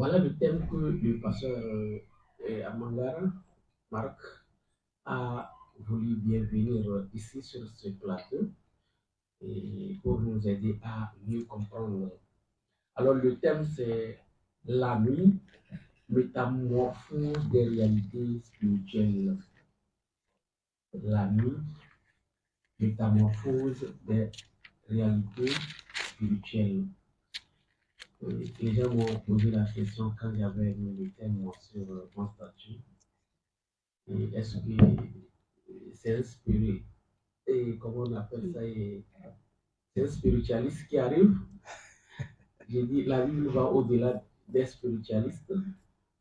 Voilà le thème que le pasteur Amangara, Marc, a voulu bien venir ici sur ce plateau et pour nous aider à mieux comprendre. Alors le thème c'est la nuit, métamorphose des réalités spirituelles. La nuit, métamorphose des réalités spirituelles. Les gens m'ont posé la question quand j'avais mis le thème sur mon statut. Et est-ce que c'est un spirit, et comment on appelle ça, c'est un spiritualiste qui arrive? J'ai dit, la Bible va au-delà des spiritualistes.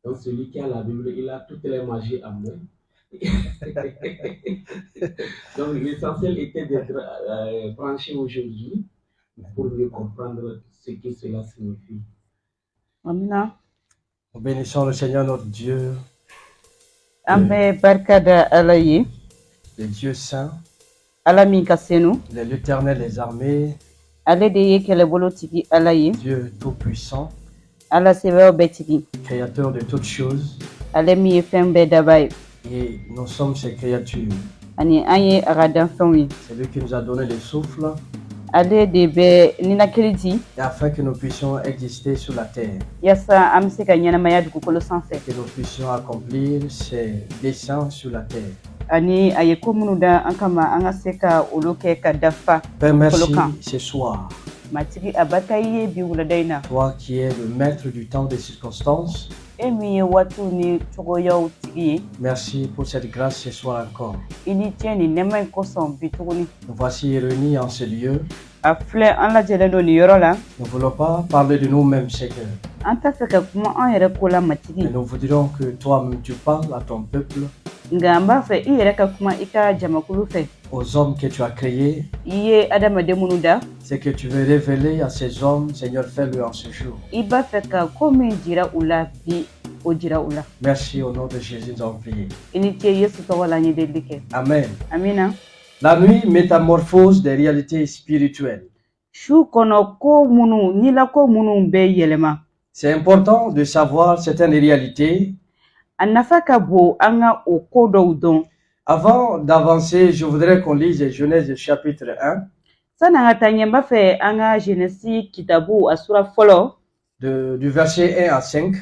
Donc celui qui a la Bible, il a toutes les magies en main. Donc l'essentiel était d'être branché aujourd'hui pour mieux comprendre ce que cela signifie. Amina. Nous bénissons le Seigneur notre Dieu, Ambe barka da alayi. le Dieu saint, Alami kasenu. l'Éternel des armées, Ale de ye kele bolo tigi alayi. Dieu tout-puissant, Ala sebe betigi. créateur de toutes choses, Ale mi ye fen be dabai. et nous sommes ses créatures. Ani anye agadan fenwi. C'est lui qui nous a donné le souffle, Ale de be nina keliti. et afin que nous puissions exister sur la terre, Yasa amse ka nyanamaya dugukolo sanfɛ. que nous puissions accomplir ses desseins sur la terre. Ani aye ko minnu da an kama an ka se ka olu kɛ ka dafa. Père, merci Kolokan. ce soir, Matigi abata ye bi wulada in na. toi qui es le maître du temps des circonstances. E min ye waatiw ni cogoyaw tigi ye. Merci pour cette grâce ce soir encore. I ni tiɲɛ ni nɛɛma in kosɔn bi tuguni. Nous voici réunis en ce lieu. A filɛ an lajɛlen don nin yɔrɔ la. Nous ne voulons pas parler de nous-mêmes, Seigneur. An t'a fɛ ka kuma an yɛrɛ ko la matigi. Mais nous voudrions que toi-même tu parles à ton peuple, Nka an b'a fɛ i yɛrɛ ka kuma i ka jamakulu fɛ. aux hommes que tu as créés. I ye adamaden minnu da. Ce que tu veux révéler à ces hommes, Seigneur, fais-le en ce jour. I b'a fɛ ka ko min jira u la bi o jira u la. Merci au nom de Jésus, nous avons prié. I ni ce Yesu tɔgɔ la an ye delili kɛ. Amen. Amina. La nuit, métamorphose des réalités spirituelles. Su kɔnɔ ko minnu nila ko minnu bɛ yɛlɛma. C'est important de savoir certaines réalités. A nafa ka bon an ka o ko dɔw dɔn. Avant d'avancer, je voudrais qu'on lise Genèse chapitre 1, San'an ka taa ɲɛ n b'a fɛ an ka Genesi kitabu a sura fɔlɔ du verset 1 à 5.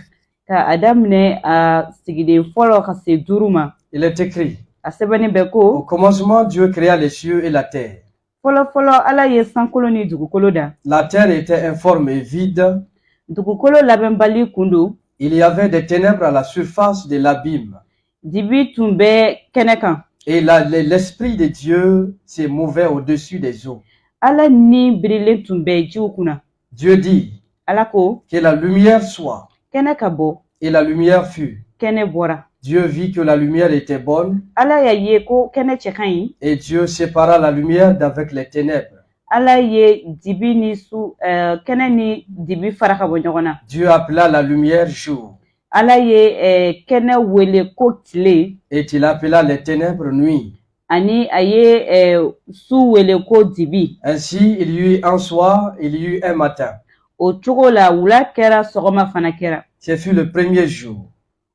ka a daminɛ a sigiden fɔlɔ ka se 5 ma. Il est écrit: A sɛbɛnni bɛ au ko commencement, Dieu créa les cieux et la terre. fɔlɔfɔlɔ Ala ye sankolo ni dugukolo da. La terre était informe et vide. Dugukolo labɛnbali kun don. Il y avait des ténèbres à la surface de l'abîme. Dibi tun bɛ kɛnɛ kan. Et l'Esprit de Dieu se mouvait au-dessus des eaux. Ala ni birilen tun bɛ jiw kunna. Dieu dit Ala ko que la lumière soit. kɛnɛ ka bɔ. Et la lumière fut. Kɛnɛ bɔra. Dieu vit que la lumière était bonne. Ala y'a ye ko kɛnɛ cɛ ka ɲi. Et Dieu sépara la lumière d'avec les ténèbres. Ala ye dibi ni kɛnɛ ni dibi fara ka bɔ ɲɔgɔn na. Dieu appela la lumière jour. Ala ye kɛnɛ wele ko tile. Et il appela les ténèbres nuit. Ani a ye su wele ko dibi. Ainsi, il y eut un soir, il y eut un matin. O cogo la wula kɛra sɔgɔma fana kɛra. Ce fut le premier jour.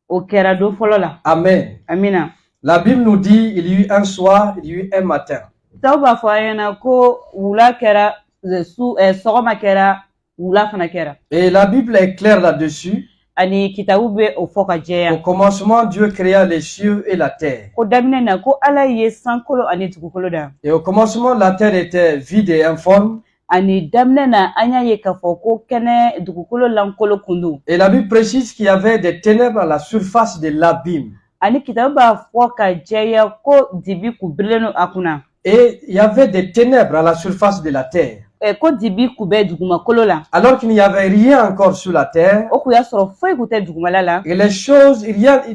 O kɛra don fɔlɔ la. Amen. Amina. La Bible nous dit, il y eut un soir, il y eut un matin. Taw b'a fɔ an ɲɛna ko wula kɛra sɔgɔma kɛra wula fana kɛra. Et la Bible est claire là-dessus. Ani kitabu bɛ o fɔ ka Au jɛya. commencement, Dieu créa les cieux et la terre. Ko daminɛ na ko Ala ye sankolo ani dugukolo da. Et au commencement, la terre était vide et informe. Ani daminɛ na an y'a ye k'a fɔ ko kɛnɛ dugukolo lankolo kun don. Et la Bible précise qu'il y avait des ténèbres à la surface de l'abîme. Ani kitabu b'a fɔ ka jɛya ko dibi kun birilen don a kunna. Et il y avait des ténèbres à la surface de la terre. Ko dibi kun bɛ dugumakolo la. Alors qu'il n'y avait rien encore sur la terre. O kun y'a sɔrɔ foyi kun tɛ dugumala la. Et les choses,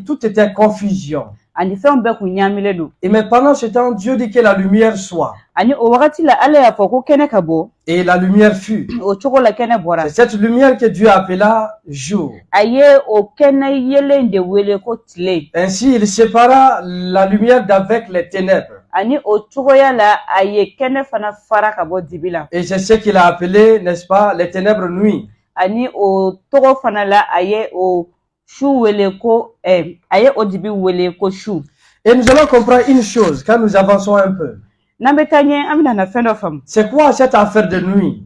tout était confusion. Ani fɛnw bɛɛ kun ɲaamilen don. Et mais pendant ce temps, Dieu dit que la lumière soit. Ani o wagati la Ala y'a fɔ ko kɛnɛ ka bɔ. Et la lumière fut. O cogo la kɛnɛ bɔra. C'est cette lumière que Dieu appela jour. A ye o kɛnɛ yelen de wele ko tile. Ainsi, il sépara la lumière d'avec les ténèbres. Ani o cogoya la a ye kɛnɛ fana fara ka bɔ dibi la. Et c'est ce qu'il a appelé, n'est-ce pas, les ténèbres nuit. ani o tɔgɔ fana la a ye o su wele ko a ye o dibi wele ko su. Et nous allons comprendre une chose quand nous avançons un peu. N'an bɛ taa ɲɛ an bɛna na fɛn dɔ faamu. C'est quoi cette affaire de nuit?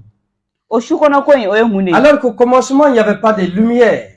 O su kɔnɔ ko in o ye mun de ye? Alors qu'au commencement, il n'y avait pas de lumière.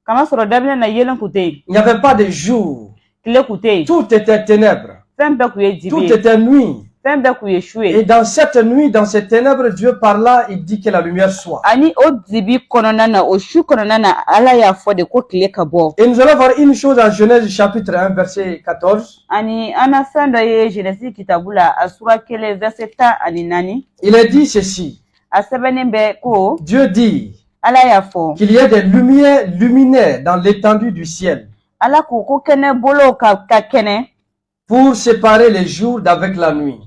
Kama sɔrɔ daminɛ na yelen kun tɛ yen. Il n'y avait pas de jour. Tile kun tɛ yen. Tout était ténèbres. Fɛn bɛɛ kun ye dibi Tout ye. était nuit. Fɛn bɛɛ kun ye su ye. Et dans cette nuit, dans ces ténèbres, Dieu parla, il dit que la lumière soit. Ani o dibi kɔnɔna na o su kɔnɔna na Ala y'a fɔ de ko tile ka bɔ. Et nous allons voir une chose en Genèse chapitre 1, verset 14. Ani an na fɛn dɔ ye Genèse kitabu la a sura 1 verset 14. Il est dit ceci. A sɛbɛnnen bɛ ko Dieu dit Ala y'a fɔ. qu'il y ait des lumières luminaires dans l'étendue du ciel Ala ko ko kɛnɛ bolo ka kɛnɛ pour séparer les jours d'avec la nuit.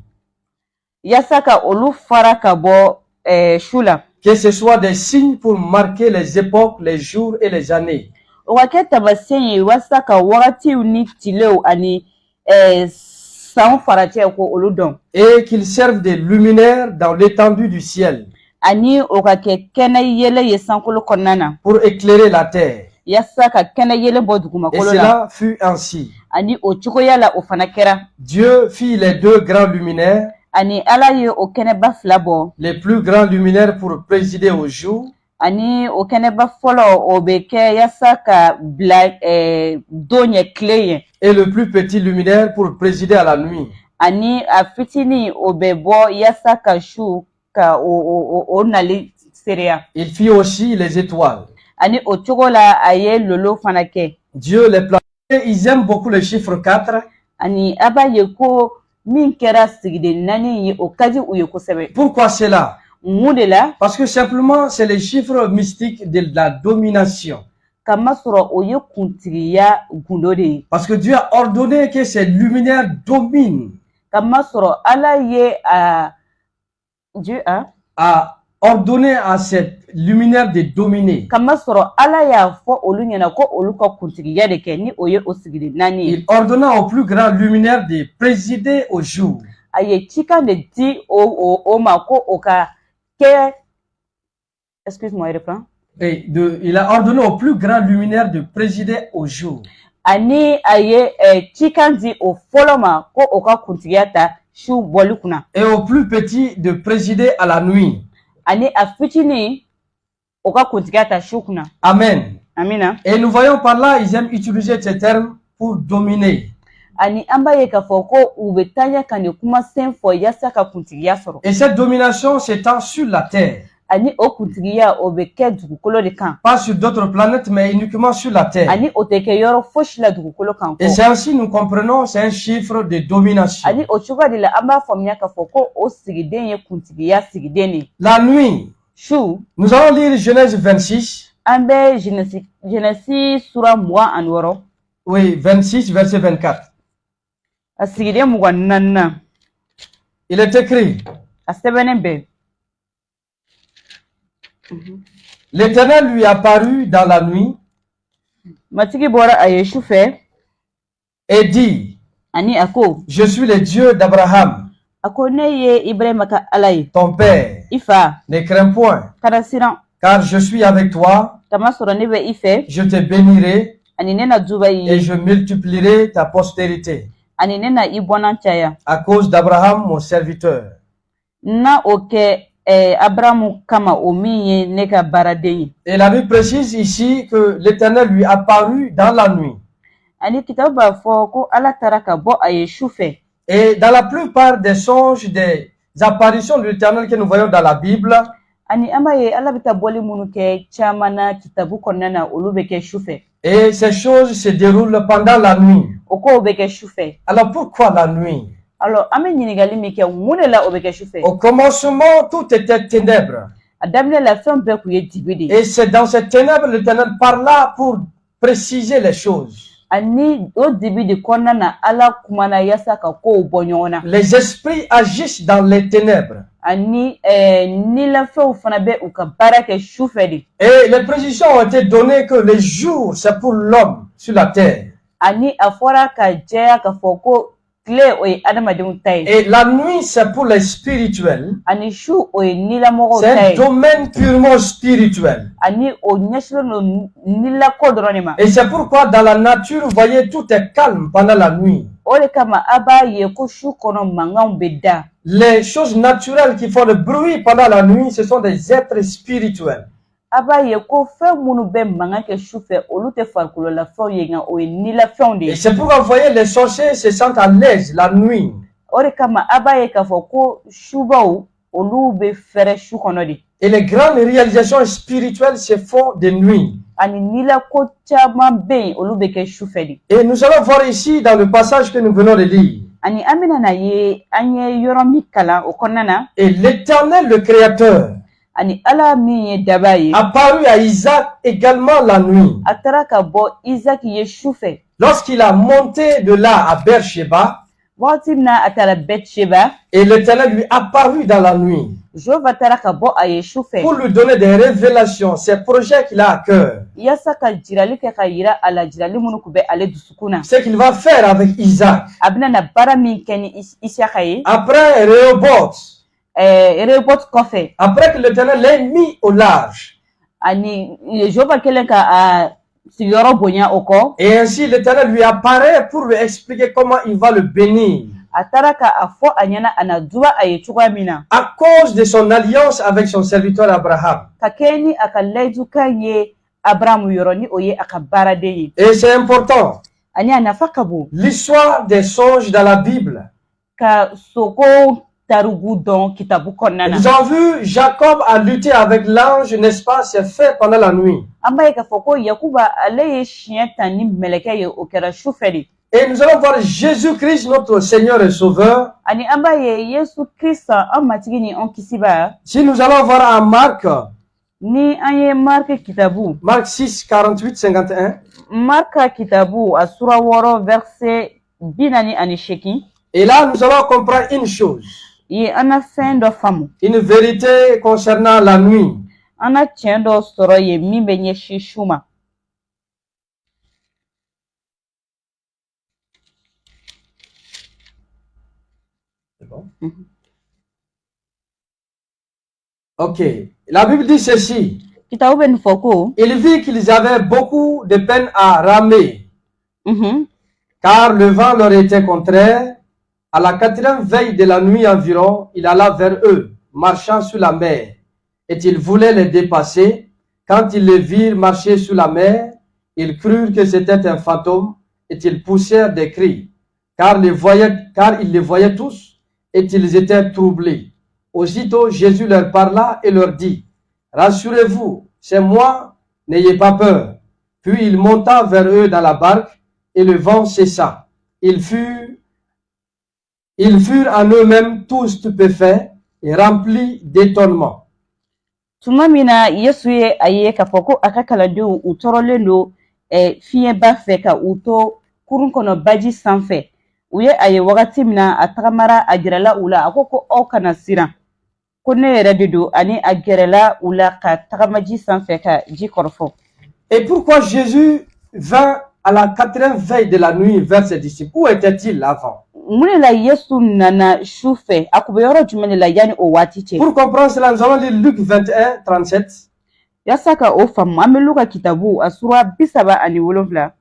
yasa ka olu fara ka bɔ su la. Que ce soit des signes pour marquer les époques, les jours et les années. O ka kɛ taamasiyɛn ye walasa ka wagatiw ni tilew ani san faracɛ ko olu dɔn. Et qu'ils servent de luminaires dans l'étendue du ciel Ani o ka kɛ kɛnɛ yɛlɛ ye sankolo kɔnɔna na pour éclairer la terre. yasa ka kɛnɛ yɛlɛ bɔ Et dugumakolo la. cela fut ainsi. Ani o cogoya la o fana kɛra. Dieu fit les deux grands luminaires, Ani Ala ye o kɛnɛba fila bɔ. les plus grands luminaires pour présider au jour, Ani o kɛnɛba fɔlɔ o bɛ kɛ yasa ka bila don ɲɛ tile ye. et le plus petit luminaire pour présider à la nuit. Ani a fitinin o bɛ bɔ yasa ka su ka o nali sereya. Il fit aussi les étoiles. Ani o cogo la a ye lolo fana kɛ. Dieu les planètes, ils aiment beaucoup le chiffre 4. Ani a b'a ye ko min kɛra sigiden naani ye o ka di u ye kosɛbɛ. Pourquoi cela? Mun de la? Parce que simplement, c'est les chiffres mystiques de la domination. Kama sɔrɔ o ye kuntigiya gundo de ye. Parce que Dieu a ordonné que ces luminaires dominent. Kama sɔrɔ Ala ye Dieu A ordonné à ces luminaires de dominer. Kama sɔrɔ Ala y'a fɔ olu ɲɛna ko olu ka kuntigiya de kɛ ni o ye o sigiden naani ye. Il ordonna au plus grand luminaire de présider au jour. A ye cikan de di o ma ko o ka kɛ excuse-moi reprends. Et il a ordonné au plus grand luminaire de présider au jour. Ani a ye cikan di o fɔlɔ ma ko o ka kuntigiya ta su bɔli kunna. Et au plus petit de présider à la nuit. Ani a fitinin o ka kuntigiya ta su kunna. Amen. Amina. Et nous voyons par là, ils aiment utiliser ces termes pour dominer. Ani an b'a ye k'a fɔ ko u bɛ taa ka nin kumasen fɔ yasa ka kuntigiya sɔrɔ. Et cette domination s'étend sur la terre. Ani o kuntigiya o bɛ kɛ dugukolo de kan. Pas sur d'autres planètes, mais uniquement sur la terre. Ani o tɛ kɛ yɔrɔ fosi la dugukolo kan. Et c'est ainsi nous comprenons, c'est un chiffre de domination. Ani o cogoya de la an b'a faamuya k'a fɔ ko o sigiden ye kuntigiya sigiden de. La nuit, Su. nous allons lire Genèse 26. An bɛ Genèse sura 26. Oui, 26, verset 24. A sigiden 24. Il est écrit, A sɛbɛnnen bɛ. l'Éternel lui apparut dans la nuit Matigi bɔra a ye su fɛ. et dit, Ani a ko. je suis le Dieu d'Abraham, A ko ne ye Ibrahima ka Ala ye. ton père. I fa. Ne crains point, Kana siran. car je suis avec toi, Kama sɔrɔ ne bɛ I fɛ. je te bénirai Ani ne na duba I et ye. je multiplierai ta postérité Ani ne na I bɔnna caya. à cause d'Abraham, mon serviteur. Na o kɛ Abrahamu kama o min ye ne ka baaraden ye. Et la Bible précise ici que l'Éternel lui apparut dans la nuit. Ani kitabu b'a fɔ ko Ala taara ka bɔ a ye su fɛ. Et dans la plupart des songes, des apparitions de l'Éternel que nous voyons dans la Bible, Ani an b'a ye Ala bɛ taa bɔli minnu kɛ caman na kitabu kɔnɔna na olu bɛ kɛ su fɛ. et ces choses se déroulent pendant la nuit. O kow bɛ kɛ su fɛ. Alors pourquoi la nuit? Alors an bɛ ɲininkali min kɛ mun de la o bɛ kɛ su fɛ. Au commencement, tout était ténèbres. A daminɛ la fɛn bɛɛ kun ye dibi de ye. Et c'est dans ces ténèbres l'Éternel parla pour préciser les choses. Ani o dibi de kɔnɔna na Ala kumana yasa ka kow bɔ ɲɔgɔn na. Les esprits agissent dans les ténèbres. Ani nilafɛnw fana bɛ u ka baara kɛ su fɛ de. Et les précisions ont été données que les jours, c'est pour l'homme sur la terre. Ani a fɔra ka jɛya k'a fɔ ko tile o ye adamadenw ta ye Et la nuit, c'est pour les spirituels. ani su o ye nilamɔgɔw C'est ta un ye domaine purement spirituel. ani o ɲɛsilen don nilako dɔrɔn de ma Et c'est pourquoi dans la nature, vous voyez, tout est calme pendant la nuit. o de kama a b'a ye ko su kɔnɔ mankanw bɛ da Les choses naturelles qui font le bruit pendant la nuit, ce sont des êtres spirituels. a b'a ye ko fɛn minnu bɛ mankan kɛ su fɛ olu tɛ farikololafɛnw ye nka o ye nilafɛnw de Et ye c'est pourquoi vous voyez, les sorciers se sentent à l'aise la nuit. o de kama a b'a ye k'a fɔ ko subaw olu bɛ fɛrɛ su kɔnɔ de Et les grandes réalisations spirituelles se font de nuit. ani nilako caman bɛ yen olu bɛ kɛ su fɛ de Et nous allons voir ici dans le passage que nous venons de lire. ani an bɛna na ye an ye yɔrɔ min kalan o kɔnɔna na Et l'Éternel, le Créateur, ani ala min ye daba ye apparut à Isaac également la nuit. a taara ka bɔ isaki ye su fɛ Lorsqu'il a monté de là à Beersheba, wagati min na a taara bɛtsheba et l'Éternel lui apparut dans la nuit jehova taara ka bɔ a ye su fɛ pour lui donner des révélations, ces projets qu'il a à cœur, yaasa ka jirali kɛ ka yira a la jirali minnu kun bɛ ale dusukun na ce qu'il va faire avec Isaac. a bɛna na baara min kɛ ni isaka ye Après Rehoboth, rebot kɔfɛ après que l'Éternel l'ait mis au large, ani jehova kɛlen ka a sigiyɔrɔ bonya o kɔ et ainsi l'Éternel lui apparaît pour lui expliquer comment il va le bénir, a taara ka a fɔ a ɲɛna a na duba a ye cogoya min na à cause de son alliance avec son serviteur Abraham. ka kɛ ni a ka layidukan ye abaramu yɔrɔ ni o ye a ka baaraden ye Et c'est important, ani a nafa ka bon l'histoire des songes dans la Bible. ka sogo tarugu dɔn kitabu kɔnɔna na Nous avons vu Jacob a lutté avec l'ange, n'est-ce pas? C'est fait pendant la nuit. an b'a ye k'a fɔ ko yakuba ale ye siɲɛ ta ni mɛlɛkɛ ye o kɛra su fɛ de Et nous allons voir Jésus-Christ, notre Seigneur et Sauveur. ani an b'a ye yesu krista an matigi ni an kisiba Si nous allons voir en Marc, ni an ye marke kitabu Marc 6, 48, 51. marka kitabu a sura 6 verset 48 Et là, nous allons comprendre une chose, ye an na fɛn dɔ faamu une vérité concernant la nuit. an na tiɲɛ dɔ sɔrɔ ye min bɛ ɲɛsin su ma C'est bon? Ok. La Bible dit ceci. kitabu bɛ nin fɔ ko Il vit qu'ils avaient beaucoup de peine à ramer, mhm, car le vent leur était contraire. À la 4e veille de la nuit environ, il alla vers eux, marchant sur la mer, et il voulait les dépasser. Quand ils les virent marcher sur la mer, ils crurent que c'était un fantôme, et ils poussèrent des cris, car ils les voyaient tous, et ils étaient troublés. Aussitôt Jésus leur parla et leur dit, « Rassurez-vous, c'est moi, n'ayez pas peur. » Puis il monta vers eux dans la barque, et le vent cessa. Ils furent en eux-mêmes tous stupéfaits et remplis d'étonnement. tuma min na yesu ye a ye k'a fɔ ko a ka kalandenw u tɔɔrɔlen don fiɲɛba fɛ ka u to kurun kɔnɔ baji sanfɛ u ye a ye wagati min na a tagamara a gɛrɛla u la a ko aw kana siran ko ne yɛrɛ de don ani a gɛrɛla u la ka tagama ji sanfɛ ka ji kɔrɔfɔ Et pourquoi Jésus vint à la 4e veille de la nuit vers ses disciples? Où était-il avant? mun de la yesu nana su fɛ a kun bɛ yɔrɔ jumɛn de la yanni o waati cɛ Pour comprendre cela, nous allons lire Luc 21, 37. yasa ka o faamu an bɛ luka kitabu a sura 37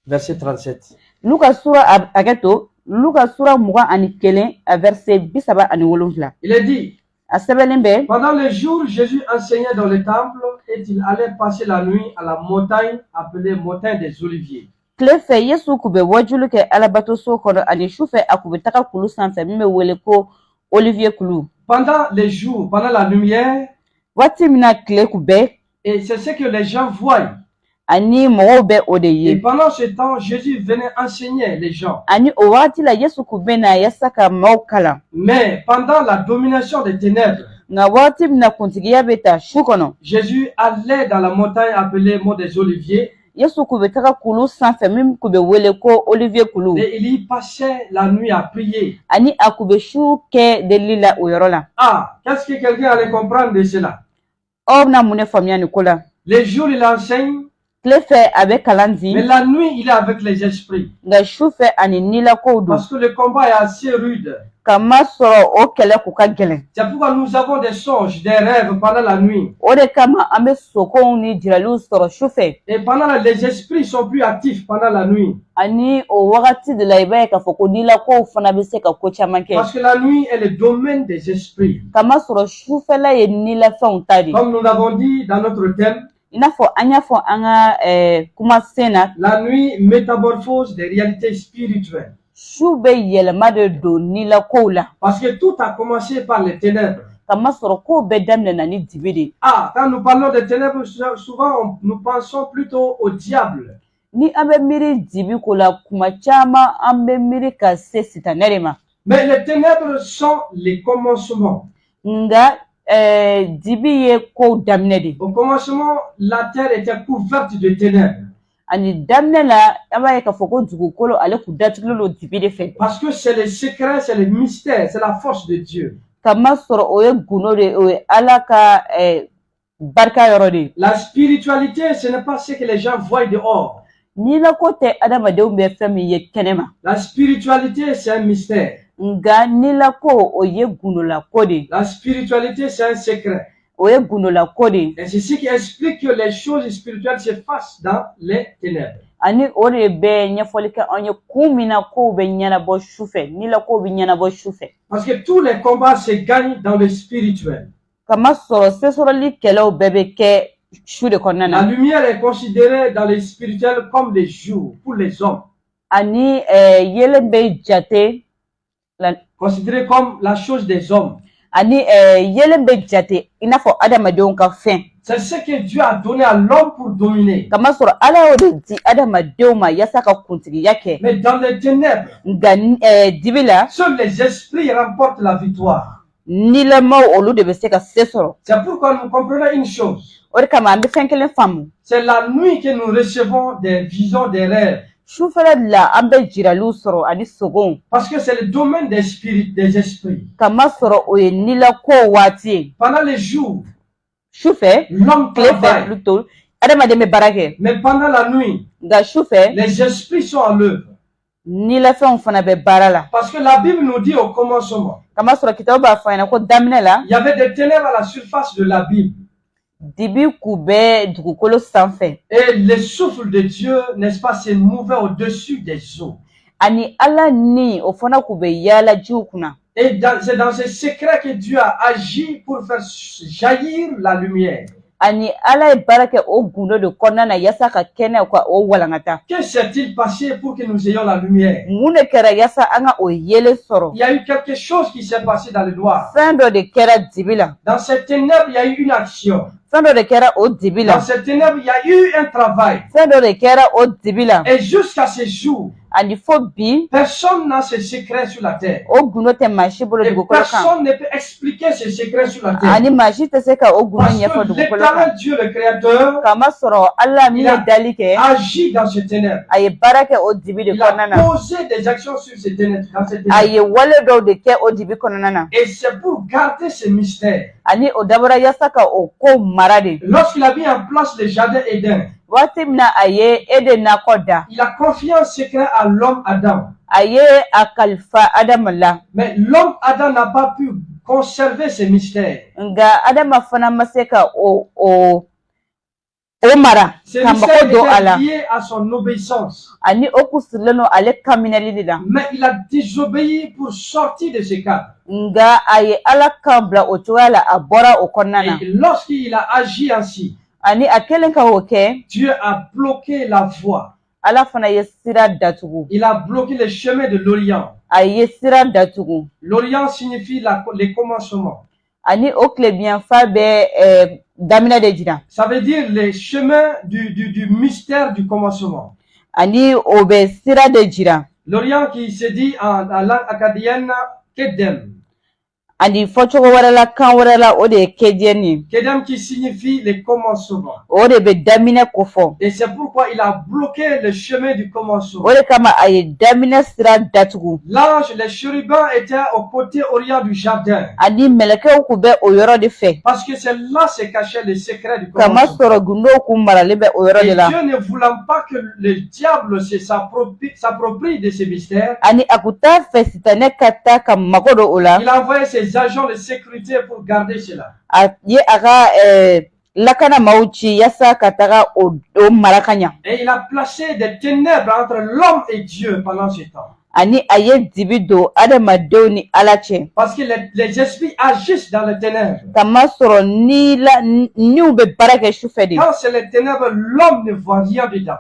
Verset 37. luka sura a kɛ to luka sura 21 a verset 37 Il est dit, a sɛbɛnlen bɛ pendant les jours, Jésus enseignait dans le temple et il allait passer la nuit à la montagne appelée montagne des Oliviers. tile fɛ yesu kun bɛ wajulu kɛ alabatoso kɔnɔ ani su fɛ a kun bɛ taga kulu sanfɛ min bɛ wele ko olivier kulu Pendant les jours, pendant la lumière, waati min na tile kun bɛ et c'est ce que les gens voient. ani mɔgɔw bɛ o de Et ye pendant ce temps, Jésus venait enseigner les gens. ani o waati la yesu kun bɛ na yasa ka maaw kalan Mais pendant la domination des ténèbres, nka waati min na kuntigiya bɛ ta su kɔnɔ Jésus allait dans la montagne appelée Mont des Oliviers yesu kun bɛ taga kulu sanfɛ min kun bɛ wele ko olivier kulu et il y passait la nuit à prier. ani a kun bɛ su kɛ delili la o yɔrɔ la Ah, qu'est-ce que quelqu'un allait comprendre de cela? aw bɛna mun de faamuya nin ko la Les jours, il enseigne tile fɛ a bɛ kalan di Mais la nuit, il est avec les esprits. nka su fɛ ani nilakow don Parce que le combat est assez rude. kamasɔrɔ o kɛlɛ kun ka gɛlɛn C'est pourquoi nous avons des songes, des rêves pendant la nuit. o de kama an bɛ sokow ni jiraliw sɔrɔ su fɛ Et les esprits sont plus actifs pendant la nuit. ani o wagati de la i b'a ye k'a fɔ ko nilakow fana bɛ se ka ko caman kɛ Parce que la nuit est le domaine des esprits. kamasɔrɔ sufɛla ye nilafɛnw ta de Comme nous l'avons dit dans notre thème, i n'a fɔ an y'a fɔ an ka kumasen na la nuit métamorphose des réalités spirituelles. su bɛ yɛlɛma de don nilakow la Parce que tout a commencé par les ténèbres. kamasɔrɔ kow bɛɛ daminɛna ni dibi de Quand nous parlons des ténèbres, souvent nous pensons plutôt au diable. ni an bɛ miiri dibi ko la kuma caman an bɛ miiri ka se sitanɛ de ma Mais les ténèbres sont les commencements. nga dibi ye kow daminɛ de Au commencement, la terre était couverte de ténèbres. ani daminɛ la an b'a ye k'a fɔ ko dugukolo ale kun datugulen don dibi de fɛ Parce que c'est le secret, c'est le mystère, c'est la force de Dieu. kamasɔrɔ o ye gundo de o ye ala ka barika yɔrɔ de La spiritualité, ce n'est pas ce que les gens voient dehors. nilako tɛ adamadenw bɛ fɛn min ye kɛnɛma La spiritualité, c'est un mystère. nga nilako o ye gundolako de La spiritualité, c'est un secret. o ye gundolako de Et c'est ce qui explique que les choses spirituelles se passent dans les ténèbres. ani o de bɛ ɲɛfɔli kɛ an ye kun min na kow bɛ ɲɛnabɔ su fɛ nilakow bɛ ɲɛnabɔ su fɛ Parce que tous les combats se gagnent dans le spirituel. kamasɔrɔ sesɔrɔli kɛlɛw bɛɛ bɛ kɛ su de kɔnɔna La na lumière est considérée dans le spirituel comme le jour pour les hommes. ani yelen bɛ jate Considérée comme la chose des hommes. ani yelen bɛ jate i n'a fɔ adamadenw ka fɛn C'est ce que Dieu a donné à l'homme pour dominer. kamasɔrɔ ala y'o de di adamadenw ma yaasa ka kuntigiya kɛ Mais dans les ténèbres, nka dibi la seuls les esprits remportent la victoire. nilamaw olu de bɛ se ka se sɔrɔ C'est pourquoi nous comprenons une chose. o de kama an bɛ fɛn kelen faamu C'est la nuit que nous recevons des visions, des rêves. sufɛla de la an bɛ jiraliw sɔrɔ ani sogonw Parce que c'est le domaine des esprits. kamasɔrɔ o ye nilakow waati ye Pendant les jours, sufɛ l'homme tile fɛ travaille. plutôt adamaden bɛ baara kɛ Mais pendant la nuit, nka sufɛ les esprits sont à l'œuvre. nilafɛnw fana bɛ baara la Parce que la Bible nous dit au commencement, kamasɔrɔ kitabu b'a fɔ an ɲɛna ko daminɛ la il y avait des ténèbres à la surface de la Bible. dibi kun bɛ dugukolo sanfɛ Et le souffle de Dieu, n'est-ce pas, s'est mouvait au-dessus des eaux. ani ala ni o fana kun bɛ yaala jiw kunna Et c'est dans ce secret que Dieu a agi pour faire jaillir la lumière. ani ala ye baara kɛ o gundo de kɔnɔna na yaasa ka kɛnɛ ka o walankata Que s'est-il passé pour que nous ayons la lumière? mun de kɛra yaasa an ka o yelen sɔrɔ Il y a eu quelque chose qui s'est passé dans le noir. fɛn dɔ de kɛra dibi la Dans ces ténèbres, il y a eu une action. fɛn dɔ de kɛra o dibi Dans la ces ténèbres, il y a eu un travail. fɛn dɔ de kɛra o dibi la Et jusqu'à ce jour, ani fo bi personne n'a ce secret sur la terre. o gundo tɛ maa si bolo Et dugukolo kan personne ne peut expliquer ce secret sur la terre. ani maa si tɛ se ka o gundo Parce ɲɛfɔ que dugukolo kan l'éternel Dieu, le Créateur, kama sɔrɔ ala min ye dali kɛ agit dans ces ténèbres. a ye baara kɛ o dibi de Il kɔnɔna a na posé des actions sur ces ténèbres, dans ces a ténèbres. ye wale dɔw de kɛ o dibi kɔnɔna na Et c'est pour garder ce mystère. ani o dabɔra yaasa ka o ko mara de Lorsqu'il a mis en place le jardin Éden, waati min na a ye eden nakɔ da il a confié un secret à l'homme Adam. a ye a kalifa adama la Mais l'homme Adam n'a pas pu conserver ce mystère. nga adama fana ma se ka o mara Ce ka mystère mako don a la était lié à son obéissance. ani o kun sirilen no ale kaminɛli de la Mais il a désobéi pour sortir de ce cadre. nga a ye ala kan bila o cogoya la a bɔra o kɔnɔna na Et lorsqu'il a agi ainsi, ani a kelen ka o kɛ Dieu a bloqué la voie. ala fana ye sira datugu Il a bloqué le chemin de l'Orient. a ye sira datugu L'Orient signifie les commencements. ani o tilebiyanfa bɛ daminɛ de jira Ça veut dire le chemin du mystère du commencement. ani o bɛ sira de jira L'Orient qui se dit en langue acadienne Kedem. ani fɔcogo wɛrɛ la kan wɛrɛ la o de ye kɛdiɲɛ Kedem qui signifie les commencements. o de bɛ daminɛ ko fɔ Et c'est pourquoi il a bloqué le chemin du commencement. o de kama a ye daminɛ sira datugu L'ange, les chérubins étaient au côté orient du jardin. ani mɛlɛkɛw kun bɛ o yɔrɔ de fɛ Parce que c'est là se cachait le secret du kama commencement. sɔrɔ gundow kun maralen bɛ o yɔrɔ Et de la Dieu ne voulant pas que le diable s'approprie de ces mystères, ani a kun t'a fɛ sitanɛ ka taa ka mago don o la il a envoyé ses agents de sécurité pour garder cela. a ye a ka lakana maaw ci yasa ka taga o mara ka ɲa Et il a placé des ténèbres entre l'homme et Dieu pendant ce temps. ani a ye dibi don adamadenw ni ala cɛ Parce que les esprits agissent dans les ténèbres. kama sɔrɔ niw bɛ baara kɛ sufɛ de Quand c'est les ténèbres, l'homme ne voit rien dedans.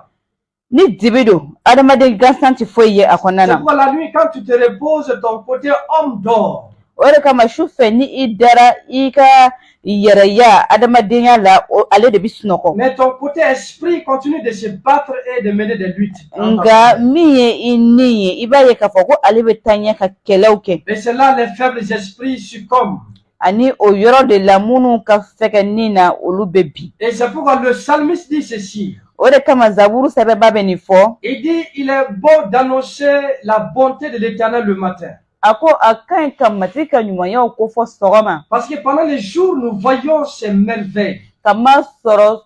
ni dibi don adamaden gansan ti foyi ye a kɔnɔna C'est na pourquoi la nuit, quand tu te reposes, ton côté homme dort. o de kama sufɛ ni i dara i ka yɛrɛya adamadenya la ale de bi sunɔgɔ Mais ton côté esprit continue de se battre et de mener des luttes. nga min ye i ni ye i b'a ye k'a fɔ ko ale bɛ taa ɲɛ ka kɛlɛw kɛ Et c'est là les faibles esprits succombent. ani o yɔrɔ de la minnu ka fɛkɛ nin na olu bɛ bi Et c'est pourquoi le psalmiste dit ceci. o de kama zaburu sɛbɛba bɛ nin fɔ Il dit, il est bon d'annoncer la bonté de l'Éternel le matin. a ko a ka ɲi ka matigi ka ɲumanyaw kofɔ sɔgɔma Parce que pendant les jours, nous voyons ces merveilles. kama sɔrɔ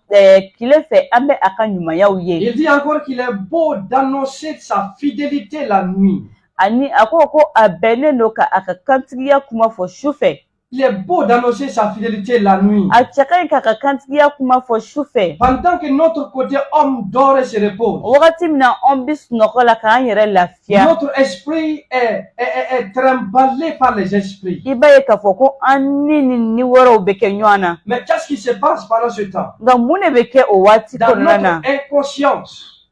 tile fɛ an bɛ a ka ɲumanyaw ye Il dit encore qu'il est beau d'annoncer sa fidélité la nuit. ani a ko a bɛnnen don ka a ka kantigiya kuma fɔ sufɛ Il est beau d'annoncer sa fidélité la nuit. a cɛ ka ɲi k'a ka kantigiya kuma fɔ sufɛ Pendant que notre côté homme dort et se repose, wagati min na an bi sunɔgɔ la k'an yɛrɛ lafiya notre esprit est trimballé par les esprits. i b'a ye k'a fɔ ko an ni wɛrɛw bɛ kɛ ɲɔgɔn na Mais qu'est-ce qui se passe pendant ce temps? nka mun de bɛ kɛ o waati Dans kɔnɔna na notre inconscience.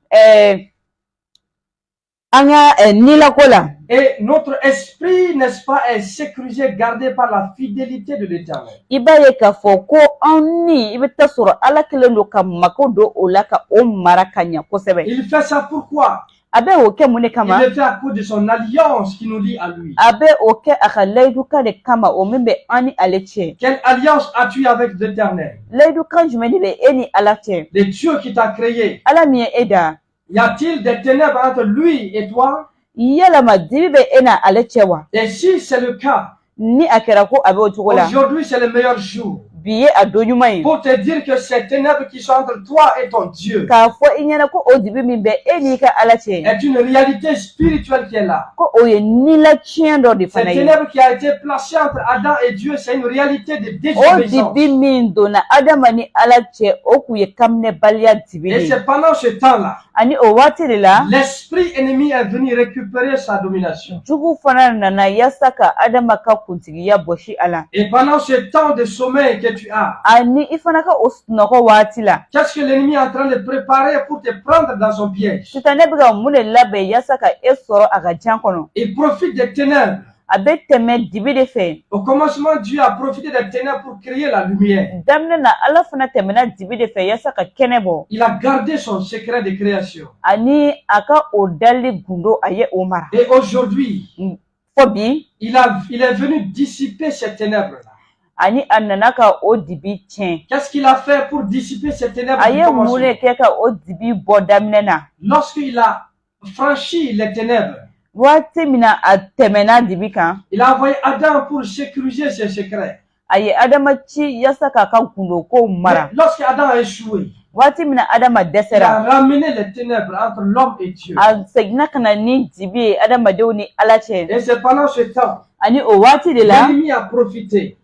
an ka nilako la Et notre esprit, n'est-ce pas, est sécurisé, gardé par la fidélité de l'Éternel. i b'a ye k'a fɔ ko an ni i bɛ taa sɔrɔ ala kɛlen don ka mako don o la ka o mara ka ɲa kosɛbɛ Il fait ça pourquoi? a bɛ o kɛ mun de Il kama le fait à cause de son alliance qui nous lie à lui. a bɛ o kɛ a ka layidukan de kama o min bɛ an ni ale cɛ Quelle alliance as-tu avec l'Éternel? layidukan jumɛn de bɛ e ni ala cɛ Le Dieu qui t'a créé. ala min ye e da Y a-t-il des ténèbres entre lui et toi? yalama dibi bɛ e na ale cɛ wa Et si c'est le cas, ni a kɛra ko a bɛ o cogo la aujourd'hui c'est le meilleur jour bi ye a don ɲuman ye pour te dire que ces ténèbres qui sont entre toi et ton Dieu k'a fɔ i ɲɛna ko o dibi min bɛ e n'i ka ala cɛ est une réalité spirituelle qui est là. ko o ye nila tiɲɛ dɔ de Ces fana ye ténèbres qui a été placées entre Adam et Dieu, c'est une réalité de o désobéissance. dibi min donna adama ni ala cɛ o kun ye kaminɛbaliya dibi Et de ye c'est pendant ce temps-là, ani o waati de la l'esprit ennemi est venu récupérer sa domination. jugu fana nana yaasa ka adama ka kuntigiya bɔsi a la Et pendant ce temps de sommeil que tu as, ani i fana ka o sunɔgɔ waati la qu'est-ce que l'ennemi est en train de préparer pour te prendre dans son piège? sitanɛ bɛ ka mun de labɛn yaasa ka e sɔrɔ a ka jan kɔnɔ Il profite des ténèbres. a bɛ tɛmɛ dibi de fɛ Au commencement, Dieu a profité des ténèbres pour créer la lumière. daminɛ na ala fana tɛmɛna dibi de fɛ yaasa ka kɛnɛ bɔ Il a gardé son secret de création. ani a ka o dali gundo a ye o mara Et aujourd'hui, fɔ bi il est venu dissiper ces ténèbres-là. ani a nana ka o dibi tiɲɛ Qu'est-ce qu'il a fait pour dissiper ces ténèbres a du ye mun commencement? de kɛ ka o dibi bɔ daminɛ na Lorsqu'il a franchi les ténèbres, waati min na a tɛmɛna dibi kan il a envoyé Adam pour sécuriser ses secrets. a ye adama ci yaasa k'a ka gundokow mara Mais lorsqu'Adam a échoué, waati min na adama il a dɛsɛra ramené les ténèbres entre l'homme et Dieu. a seginna ka na ni dibi ye adamadenw ni ala cɛ Et c'est pendant ce temps, ani o waati de la l'ennemi a profité.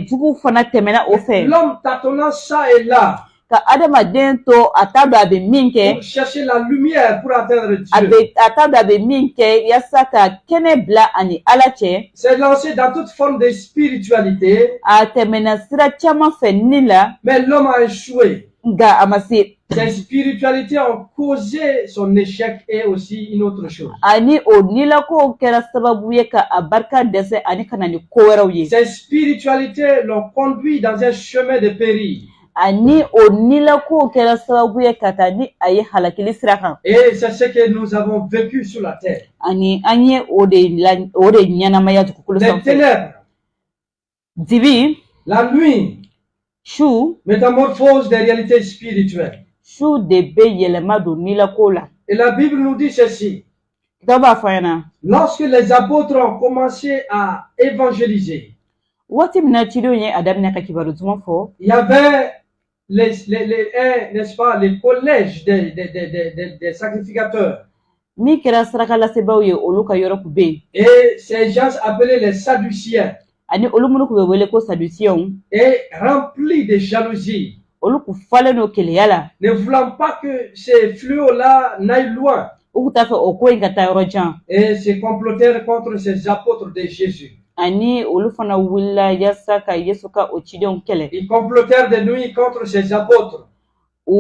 jugu fana tɛmɛna o fɛ L'homme tâtonnant ça et là ka adamaden to a t'a dɔn a bɛ min kɛ pour chercher la lumière pour atteindre a Dieu. t'a dɔn a bɛ min kɛ yaasa ka kɛnɛ bila ani ala cɛ S'est lancé dans toute forme de spiritualité, a tɛmɛna sira caman fɛ ni la mais l'homme a échoué. nka a ma se Ces spiritualités ont causé son échec et aussi une autre chose. ani o nilakow kɛra sababu ye ka a barika dɛsɛ ani ka na ni ko wɛrɛw ye Ces spiritualités l'ont conduit dans un chemin de péril. ani o nilakow kɛra sababu ye ka taa ni a ye halakili sira kan Et c'est ce que nous avons vécu sur la terre. ani an ye o de ɲɛnamaya dugukolo Les sanfɛ ténèbres dibi La nuit, su métamorphose des réalités spirituelles. su de bɛ yɛlɛma don nilako la. Et la Bible nous dit ceci. Dɔ b'a fɔ an ɲɛna Lorsque les apôtres ont commencé à évangéliser, waati min na cidenw ye a daminɛ ka kibaru duman fɔ, il y avait n'est-ce pas, les collèges des sacrificateurs. min kɛra saraka lasebaaw ye olu ka yɔrɔ kun bɛ yen, Et ces gens appelés les Sadduciens, ani olu minnu kun bɛ wele ko sadusiyɛnw, et remplis de jalousie, olu kun falen don keleya la, ne voulant pas que ces fléaux-là n'aillent loin, u kun t'a fɛ o ko in ka taa yɔrɔ jan, et se complotèrent contre ces apôtres de Jésus. ani olu fana wulila yaasa ka Yesu ka o cidenw kɛlɛ. Ils complotèrent de nuit contre ces apôtres, U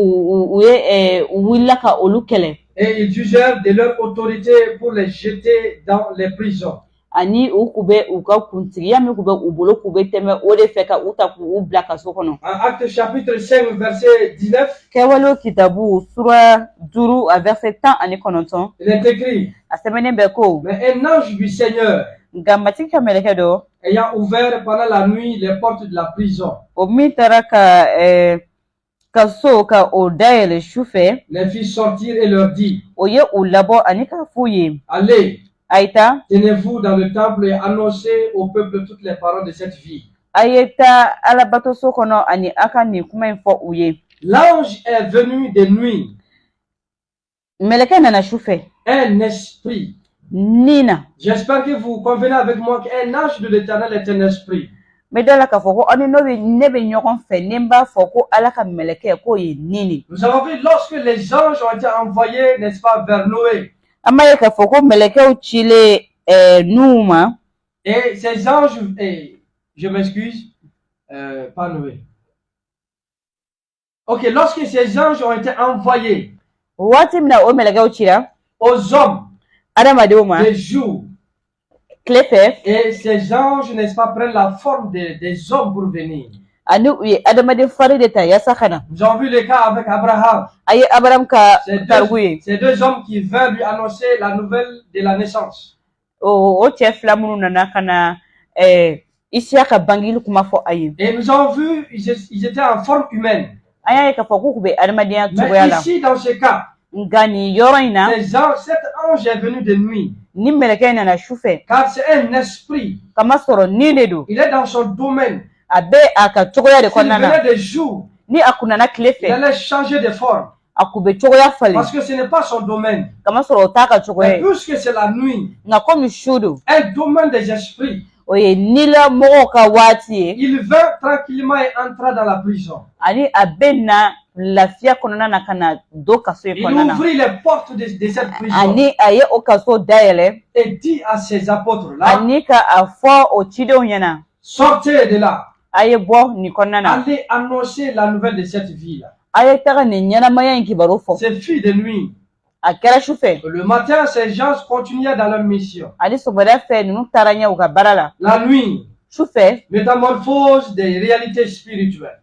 wulila ka olu kɛlɛ, et ils jugèrent de leur autorité pour les jeter dans les prisons. ani u kun bɛ u ka kuntigiya min kun bɛ u bolo kun bɛ tɛmɛ o de fɛ ka u ta k'u bila kaso kɔnɔ. En Actes chapitre 5, verset 19, Kɛwalew kitabu sura 5 a verset 19, il est écrit, a sɛbɛnnen bɛ ko mais un ange du Seigneur, nka matigi ka mɛlɛkɛ dɔ ayant ouvert pendant la nuit les portes de la prison, o min taara ka so ka o dayɛlɛ su fɛ, les fit sortir et leur dit, o ye u labɔ ani k'a f'u ye allez, a ye taa tenez-vous dans le temple et annoncez au peuple toutes les paroles de cette vie. a ye taa alabatoso kɔnɔ ani a ka nin kuma in fɔ u ye. L'ange est venu de nuit, Mɛlɛkɛ nana su fɛ un esprit. nin na. J'espère que vous convenez avec moi qu'un ange de l'Éternel est un esprit. N bɛ da la k'a fɔ ko aw ni ne bɛ ɲɔgɔn fɛ ni n b'a fɔ ko Ala ka mɛlɛkɛ k'o ye nin de. Nous avons vu lorsque les anges ont été envoyés, n'est-ce pas, vers Noé. An b'a ye k'a fɔ ko mɛlɛkɛw cilen Nuhu ma, Et ces anges, je m'excuse, pas Noé. Ok, lorsque ces anges ont été envoyés waati min na o mɛlɛkɛw cira aux hommes adamadenw ma de jour, tile fɛ, et ces anges, n'est-ce pas, prennent la forme des hommes pour venir. ani u ye adamaden fari de ta yaasa ka na. Nous avons vu le cas avec Abraham. A ye Abraham ka Ces tariku ye, ces deux hommes qui vinrent lui annoncer la nouvelle de la naissance. o cɛ fila minnu nana ka na Isiya ka bangili kuma fɔ a ye. Et nous avons vu, ils étaient en forme humaine. An y'a ye k'a fɔ k'u kun bɛ adamadenya Mais cogoya la, ici, dans ce cas, nka nin yɔrɔ in na cet ange est venu de nuit, ni mɛlɛkɛ in nana su fɛ, car c'est un esprit. kamasɔrɔ nin de don, Il est dans son domaine. a bɛ a ka cogoya de S'il kɔnɔna na. venait de jour, Ni a kun nana tile il fɛ, allait changer de forme, a kun bɛ cogoya falen, parce que ce n'est pas son domaine. kamasɔrɔ o t'a ka cogoya Mais ye. puisque c'est la nuit, Nka komi su don, un domaine des esprits, o ye nilamɔgɔw ka waati ye, il vint tranquillement et entra dans la prison. ani a bɛ na lafiya kɔnɔna na ka na don kaso in Il kɔnɔna na, ouvrit les portes de cette prison ani a ye o kaso dayɛlɛ, et dit à ses apôtres-là, ani ka a fɔ o cidenw ɲɛna, sortez de là, a ye bɔ nin kɔnɔna na, allez annoncer la nouvelle de cette vie-là. a ye taga nin ɲɛnamaya in kibaru fɔ. Ces filles de nuit. A kɛra su fɛ, Le matin, ces gens continuaient dans leur mission. ani sɔgɔmada fɛ ninnu taara ɲɛ u ka baara la. La nuit, Su fɛ, métamorphose des réalités spirituelles.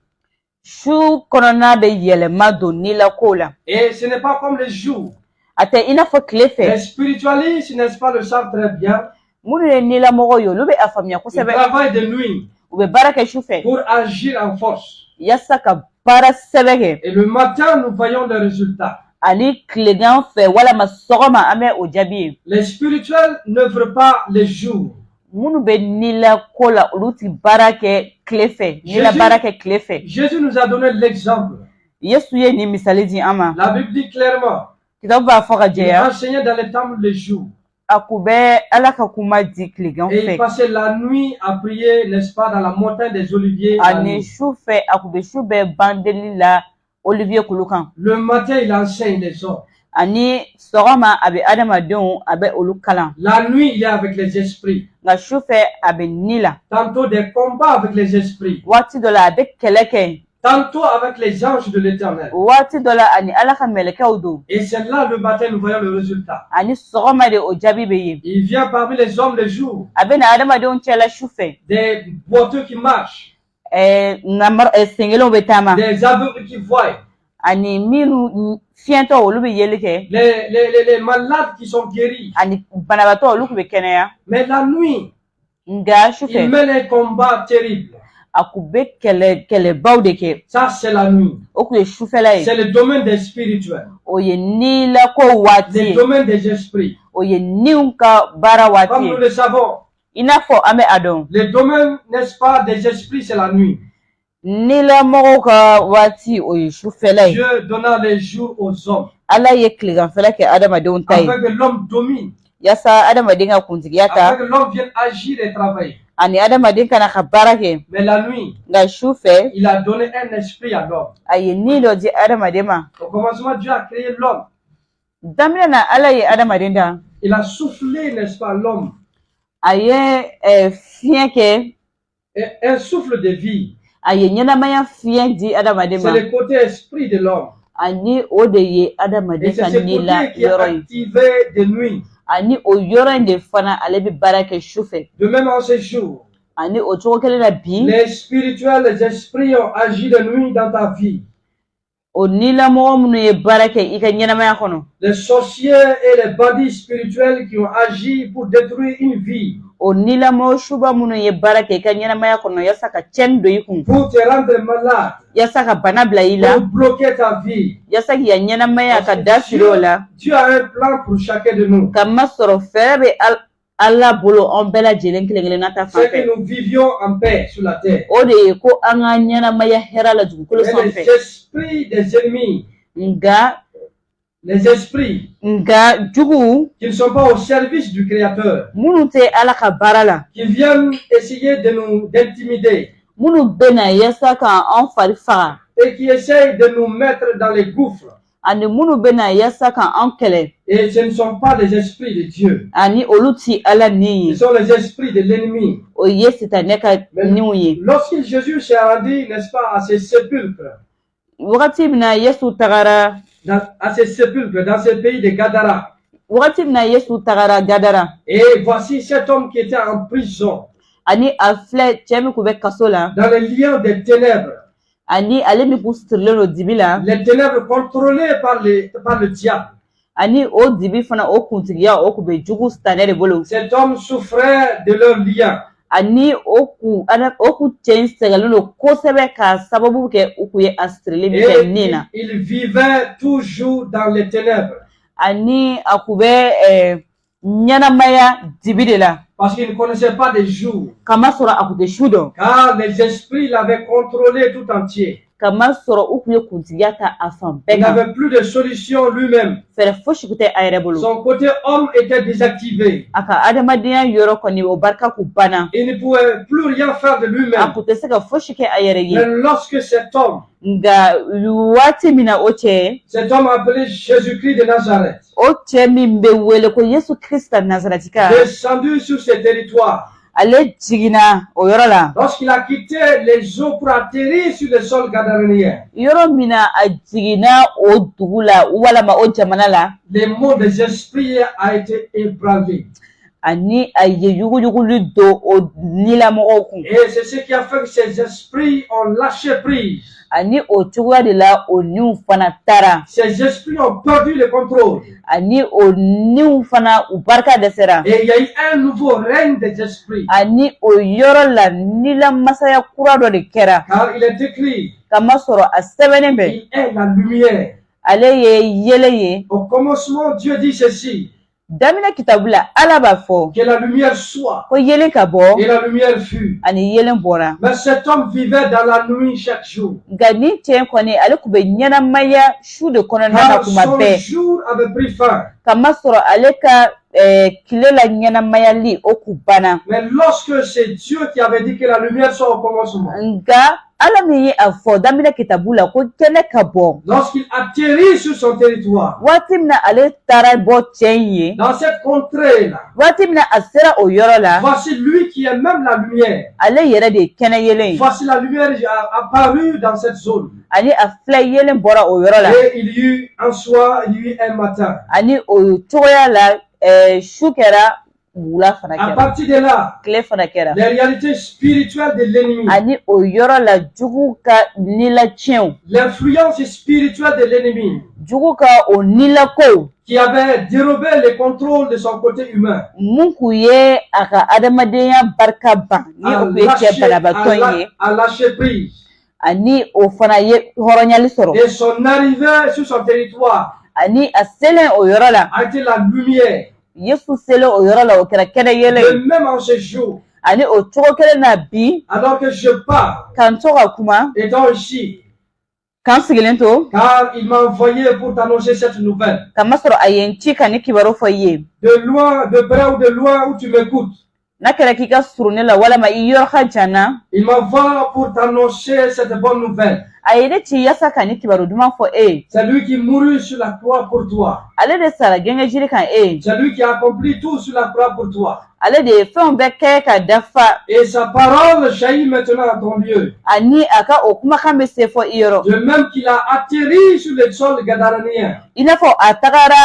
su kɔnɔna bɛ yɛlɛma don nilakow la. Et ce n'est pas comme le jour. A tɛ i n'a fɔ tile Les fɛ, spiritualistes, n'est-ce pas, le savent très bien. minnu ye nilamɔgɔw ye olu bɛ a faamuya Ils kosɛbɛ. travaillent de nuit U bɛ baara kɛ su fɛ pour agir en force. yaasa ka baara sɛbɛ kɛ, Et le matin, nous voyons les résultats. ani tilegan fɛ walama sɔgɔma an bɛ o jaabi ye. Les spirituels n'œuvrent pas les jours. Minnu bɛ nilako la olu ti baara kɛ tile fɛ, nila baara kɛ tile fɛ. Jésus nous a donné l'exemple. Yesu ye nin misali di an ma. La Bible dit clairement, Kitabu b'a fɔ ka il jɛya, enseignait dans les temples le jour. a kun bɛ Ala ka kuma di tilegan Et il fɛ. passait la nuit à prier, n'est-ce pas, dans la montagne des Oliviers. la Ani nuit. su fɛ a kun bɛ su bɛɛ ban deli la Olivier kulu kan. Le matin, il enseigne les hommes. Ani sɔgɔma a bɛ adamadenw a bɛ olu kalan, La nuit, il est avec les esprits. nka su fɛ a bɛ ni la. Tantôt des combats avec les esprits. Waati dɔ la a bɛ kɛlɛ kɛ, Tantôt avec les anges de l'Éternel. waati dɔ la ani Ala ka mɛlɛkɛw don, Et c'est là le matin, nous voyons le résultat. ani sɔgɔma de o jaabi bɛ yen. Il vient parmi les hommes le jour. A bɛ na adamadenw cɛla su fɛ, Des boiteux qui marchent. senkelenw bɛ taama, Des aveugles qui voient. ani minnu fiɲɛtɔ olu bɛ yeli kɛ, Les malades qui sont guéris. ani banabaatɔ olu kun bɛ kɛnɛya. Mais la nuit, nga Il shufe mène un combat terrible. akube kele bawdeke Ça, c'est la nuit. okuye shufela C'est ye le domaine des spirituels. oye nila ko Le wati domaine des esprits. oye niunka bara Comme nous wati le savons, inafo ame adon le domaine, n'est-ce pas, des esprits, c'est la nuit. nila mogo ka wati oye shufela ye Dieu donna les jours aux hommes. ala ye kileganfɛla kɛ adamadenw ta ye Afin que l'homme domine. yasa adamaden ka kuntigiya ta Afin que l'homme vienne agir et travailler. ani adamaden kana ka baara kɛ Mais la nuit, nka su fɛ il a donné un esprit à l'homme. a ye ni dɔ di adamaden ma Au commencement, Dieu a créé l'homme. daminɛ na ala ye adamaden da Il a soufflé, n'est-ce pas, l'homme. a ye fiɲɛ kɛ Un souffle de vie. a ye ɲɛnamaya fiɲɛ di adamaden C'est ma le côté esprit de l'homme. ani o de ye Et adamaden c'est ka ce ni la côté qui est yɔrɔ ye activé de nuit. ani o yɔrɔ in de fana ale bɛ baara kɛ su fɛ De même en ce jour, ani o cogo kelen na bi les spirituels, les esprits ont agi de nuit dans ta vie. o nilamɔgɔ minnu ye baara kɛ i ka ɲɛnamaya kɔnɔ Les sorciers et les bandits spirituels qui ont agi pour détruire une vie, o nilamɔgɔ suba minnu ye baara kɛ i ka ɲɛnamaya kɔnɔ yasa ka cɛnni don i kun pour te rendre malade, yasa ka bana bila i la pour bloquer ta vie. yasa k'i ka ɲɛnamaya ka da siri o la Dieu a un plan pour chacun de nous. ka masɔrɔ fɛɛrɛ bɛ ala bolo an bɛɛ lajɛlen kelen kelenna ta fan C'est que fɛ nous vivions en paix sur la terre. o de ye ko an ka ɲɛnamaya hɛrɛ la dugukolo Mais sanfɛ les esprits des ennemis, nga les esprits jugu qui ne sont pas au service du Créateur, minnu tɛ ala ka baara la qui viennent essayer de nous d'intimider minnu bɛ na yasa k'an fari faga et qui essayent de nous mettre dans les gouffres. ani minnu bɛ na yasa k'an kɛlɛ Et ce ne sont pas les esprits de Dieu. ani olu ti ala ni Ce ye sont les esprits de l'ennemi. o ye sitanɛ ka niw ye Lorsque Jésus s'est rendu, n'est-ce pas, à ces sépulcres, wagati min na yesu tagara à ces sépulcres, dans ce pays de Gadara, wagati min na yesu tagara gadara et voici cet homme qui était en prison, ani a filɛ cɛ min kun bɛ kaso la dans les liens des ténèbres, ani ale min kun sirilen don dibi la les ténèbres contrôlées par le diable. ani o dibi fana o kuntigiya o kun bɛ jugu sitanɛ de bolo Cet homme souffrait de leurs liens. ani o kun cɛ in sɛgɛlen don kosɛbɛ ka sababu kɛ u kun ye a sirilen min kɛ nin na Et il vivait toujours dans les ténèbres. ani a kun bɛ ɲɛnamaya dibi de la Parce qu'il ne connaissait pas de jour. kamasɔrɔ a kun tɛ su dɔn Car les esprits l'avaient contrôlé tout entier. kamasɔrɔ u kun ye kuntigiya ta a fan Il bɛɛ kan n'avait plus de solution lui-même. fɛɛrɛ fosi kun tɛ a yɛrɛ bolo Son côté homme était désactivé. a ka adamadenya yɔrɔ kɔni o barika kun banna Il ne pouvait plus rien faire de a lui-même. kun tɛ se ka fosi kɛ a yɛrɛ ye Mais lorsque cet homme waati min na o cɛ appelé Jésus-Christ de Nazareth, o cɛ min bɛ wele ko yesu krista nazaratika descendu sur ce territoire, ale jiginna o yɔrɔ la lorsqu'il a quitté les eaux pour atterrir sur le sol gadarénien, yɔrɔ min na a jiginna o dugu la walama o jamana la les mots des esprits a été ébranlé. ani a ye yuguyuguli don o nilamɔgɔw kun Et c'est ce qui a fait que ces esprits ont lâché prise. ani o cogoya de la o niw fana taara Ces esprits ont perdu le contrôle. ani o niw fana u barika dɛsɛra Et il y a eu un nouveau règne des esprits. ani o yɔrɔ la nilamasaya kura dɔ de kɛra Car il est écrit, kamasɔrɔ a sɛbɛnnen bɛ il est la lumière. ale ye yele ye Au commencement, Dieu dit ceci, daminɛ kitabu la ala b'a fɔ que la lumière soit. ko yelen ka bɔ Et la lumière fut. ani yelen bɔra Mais cet homme vivait dans la nuit chaque jour. nka ni cɛ kɔni ale kun bɛ ɲɛnamaya su de kɔnɔna na Car kuma son bɛɛ jour avait pris fin. kamasɔrɔ ale ka tile la ɲɛnamayali o kun banna Mais lorsque c'est Dieu qui avait dit que la lumière soit au commencement, nka ala min ye a fɔ daminɛ kitabu la ko kɛnɛ ka bɔ lorsqu'il atterrit sur son territoire, waati min na ale taara bɔ cɛ in ye dans cette contrée-là, waati min na a sera o yɔrɔ la voici lui qui est même la lumière. ale yɛrɛ de ye kɛnɛ yelen ye Voici la lumière a apparu dans cette zone. ani a filɛ yelen bɔra o yɔrɔ la Et il y eut un soir, il y eut un matin. ani o cogoya la su kɛra wula fana À kɛra partir de là, tile fana kɛra les réalités spirituelles de l'ennemi, ani o yɔrɔ la jugu ka nilacɛnw l'influence spirituelle de l'ennemi jugu ka o nilakow qui avait dérobé le contrôle de son côté humain, mun k'u ye a ka adamadenya barika ban ni o kun ye cɛ banabatɔ ye à lâcher prise. ani o fana ye hɔrɔnyali sɔrɔ Et son arrivée sur son territoire ani a selen o yɔrɔ la a été la lumière. yesu selen o yɔrɔ la o kɛra kɛnɛ yɛlɛ ye Et même en ce jour, ani o cogo kelen na bi alors que je parle, k'an to ka kuma étant ici, k'an sigilen to car il m'a envoyé pour t'annoncer cette nouvelle. kamasɔrɔ a ye n ci ka ni kibaru fɔ i ye De loin, de près ou de loin où tu m'écoutes, n'a kɛra k'i ka surun ne la walama i yɔrɔ ka jan na il m'envoie pour t'annoncer cette bonne nouvelle. a ye ne ci yaasa ka ni kibaru duman fɔ e ye C'est lui qui mourut sur la croix pour toi. ale de sara gɛngɛ jiri kan e ye C'est lui qui a accompli tout sur la croix pour toi. ale de ye fɛnw bɛɛ kɛ ka dafa Et sa parole jaillit maintenant à ton lieu. ani a ka o kumakan bɛ se fɔ i yɔrɔ De même qu'il a atterri sur le sol gadarénien. i n'a fɔ a tagara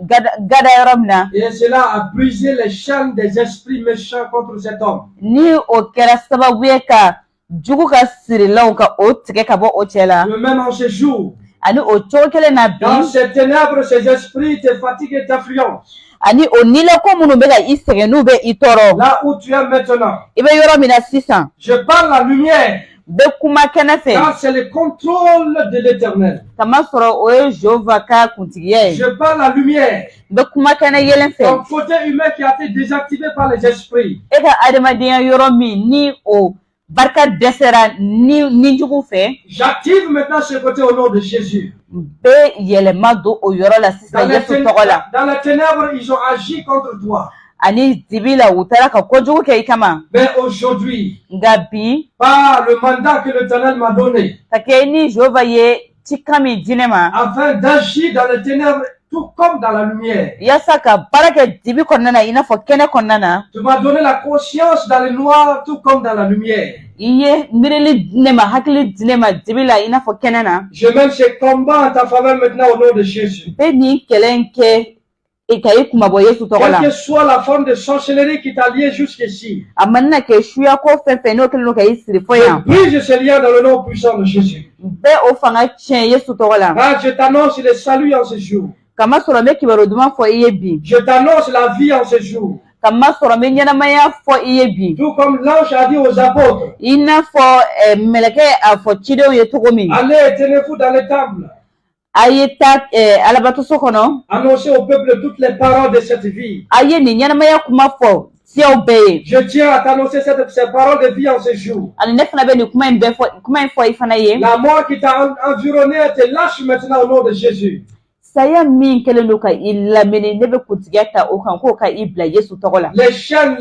gada yɔrɔ min na Et cela a brisé les chaînes des esprits méchants contre cet homme. ni o kɛra sababu ye ka jugu ka sirilaw ka o tigɛ ka bɔ o cɛ la De même en ce jour, ani o cogo kelen na bi dans ces ténèbres, ces esprits te fatiguent et t'influencent. ani o nilako minnu bɛ ka i sɛgɛn n'u bɛ i tɔɔrɔ Là où tu es maintenant, i bɛ yɔrɔ min na sisan je parle la lumière, bɛ kuma kɛnɛ fɛ car c'est le contrôle de l'éternel. kamasɔrɔ o ye jehova ka kuntigiya ye Je parle la lumière, bɛ kuma kɛnɛ yelen fɛ ton côté humain qui a été désactivé par les esprits. e ka adamadenya yɔrɔ min ni o barika dɛsɛra ni jugu fɛ J'active maintenant ce côté au nom de Jésus. bɛ yɛlɛma don o yɔrɔ la sisan yesu tɔgɔ la Dans les ténèbres, ils ont agi contre toi. ani dibi la u taara ka kojugu kɛ i kama Mais aujourd'hui, nka bi par le mandat que l'Éternel m'a donné, ka kɛ ni jehova ye cikan min di ne ma afin d'agir dans les ténèbres tout comme dans la lumière, yaasa ka baara kɛ dibi kɔnɔna na i n'a fɔ kɛnɛ kɔnɔna na tu m'as donné la conscience dans le noir tout comme dans la lumière. i ye miirili di ne ma hakili di ne ma dibi la i n'a fɔ kɛnɛ na Je mène ce combat en ta faveur maintenant au nom de Jésus. bɛ nin kɛlɛ in kɛ ka i kumabɔ yesu tɔgɔ Quelle la que soit la forme de sorcellerie qui t'a lié jusqu'ici, a manina kɛ suyako fɛn fɛn n'o kɛlen don ka i siri fɔ je yan brise ce lien dans le nom puissant de Jésus. bɛɛ o fanga tiɲɛ yesu tɔgɔ la Car je t'annonce le salut en ce jour. kamasɔrɔ n bɛ kibaru duman fɔ i ye bi Je t'annonce la vie en ce jour. kamasɔrɔ n bɛ ɲɛnamaya fɔ i ye bi Tout comme l'ange a dit aux apôtres, i n'a fɔ mɛlɛkɛ a fɔ cidenw ye cogo min allez, tenez-vous dans les tables. a ye taa alabatoso kɔnɔ Annoncez au peuple toutes les paroles de cette vie. a ye nin ɲɛnamaya kuma fɔ siyaw bɛɛ ye Je tiens à t'annoncer ces paroles de vie en ce jour. ani ne fana bɛ nin kuma in fɔ i fana ye La mort qui t'a environné te lâche maintenant au nom de Jésus. saya min kɛlen don ka i lamini ne bɛ kuntigiya ta o kan k'o ka i bila yesu tɔgɔ la Les chaînes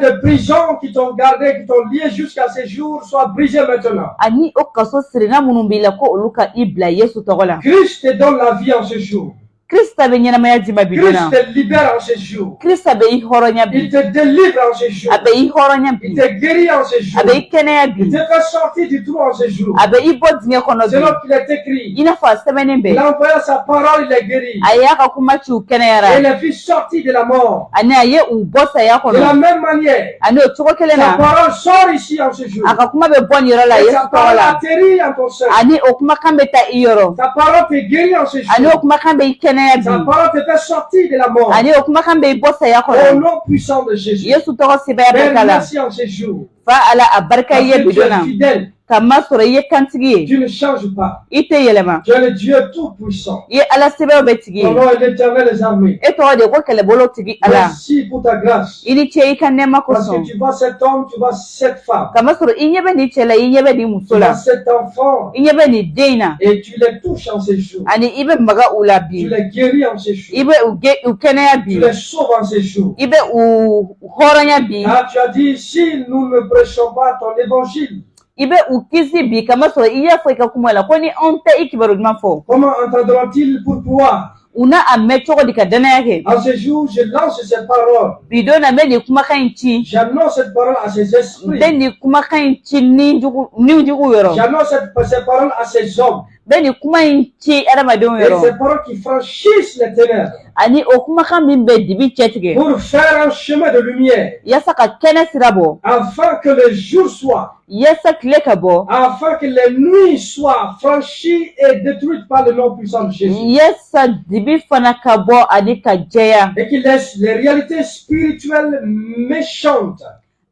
de prison qui t'ont gardé, qui t'ont lié jusqu'à ce jour, soient brisées maintenant. ani o kaso sirina minnu b'i la ko olu ka i bila yesu tɔgɔ la Christ te donne la vie en ce jour. krista bɛ ɲɛnamaya di ma bi Christ donna te libère en ce jour. krista bɛ i hɔrɔnya bi Il te délivre en ce jour. a bɛ i hɔrɔnya bi Il te guérit en ce jour. a bɛ i kɛnɛya bi Il te fait sortir du trou en ce jour. a bɛ i bɔ dingɛ kɔnɔ bi Selon qu'il est écrit, i n'a fɔ a sɛbɛnnen il bɛ a envoyé sa parole, il est guéri. a y'a ka kuma ciw Et kɛnɛyara les filles sorties de la mort. ani a ye u bɔ saya De la kɔnɔ même manière, ani o cogo kelen sa na parole sort ici en ce jour. a ka kuma bɛ bɔ nin yɔrɔ la Et yesu sa tɔgɔ parole la atterrit en ton sein. ani o kumakan bɛ taa i yɔrɔ Sa parole te guérit en ce ani jour. o kumakan bɛ i kɛnɛya Sa bi parole te fait sortir de la mort. ani o kumakan bɛ i bɔ saya Au kɔnɔ nom puissant de Jésus. yesu tɔgɔ sɛbɛya Père, barika la merci en ce jour. fa ala a barika Parce i ye que bi tu es donna fidèle. kamasɔrɔ i ye kantigi ye Tu ne changes pas. i tɛ yɛlɛma Tu es le Dieu tout-puissant. i ye ala sɛbɛw bɛ tigi Ton ye nom est l'éternel des armées. e tɔgɔ de ko kɛlɛbolo tigi ala Merci pour ta grâce. i ni ce i ka nɛɛma Parce que kosɔn tu vois cet homme, tu vois cette femme, kamasɔrɔ i ɲɛ bɛ nin cɛ la i ɲɛ bɛ nin tu muso vois la cet enfant, i ɲɛ bɛ nin den in na et tu les touches en ces jours. ani i bɛ maga u la bi Tu les guéris en ces i jours. bɛ u kɛnɛya Tu bi les sauves en ces jours. i bɛ u hɔrɔnya bi Car tu as dit, si nous ne prêchons pas ton évangile, i bɛ u kisi bi kamasɔrɔ i y'a fɔ i ka kuma la ko ni anw tɛ i kibaru ɲuman fɔ comment entendront-ils pour toi? u na a mɛn cogo di ka danaya kɛ En ce jour, je lance cette parole. bi don na n bɛ nin kumakan in ci J'annonce cette parole à ces esprits. n bɛ nin kumakan in ci ni jugu yɔrɔ J'annonce ces paroles à ces hommes. n bɛ nin kuma in ci adamadenw Et yɔrɔ ces paroles qui franchissent les ténèbres ani o kumakan min bɛ dibi cɛ tigɛ pour faire un chemin de lumière, yaasa ka kɛnɛ sira bɔ afin que le jour soit, yaasa tile ka bɔ afin que les nuits soient franchies et détruites par le nom puissant de Jésus. yaasa dibi fana ka bɔ ani ka jɛya Et qu'il laisse les réalités spirituelles méchantes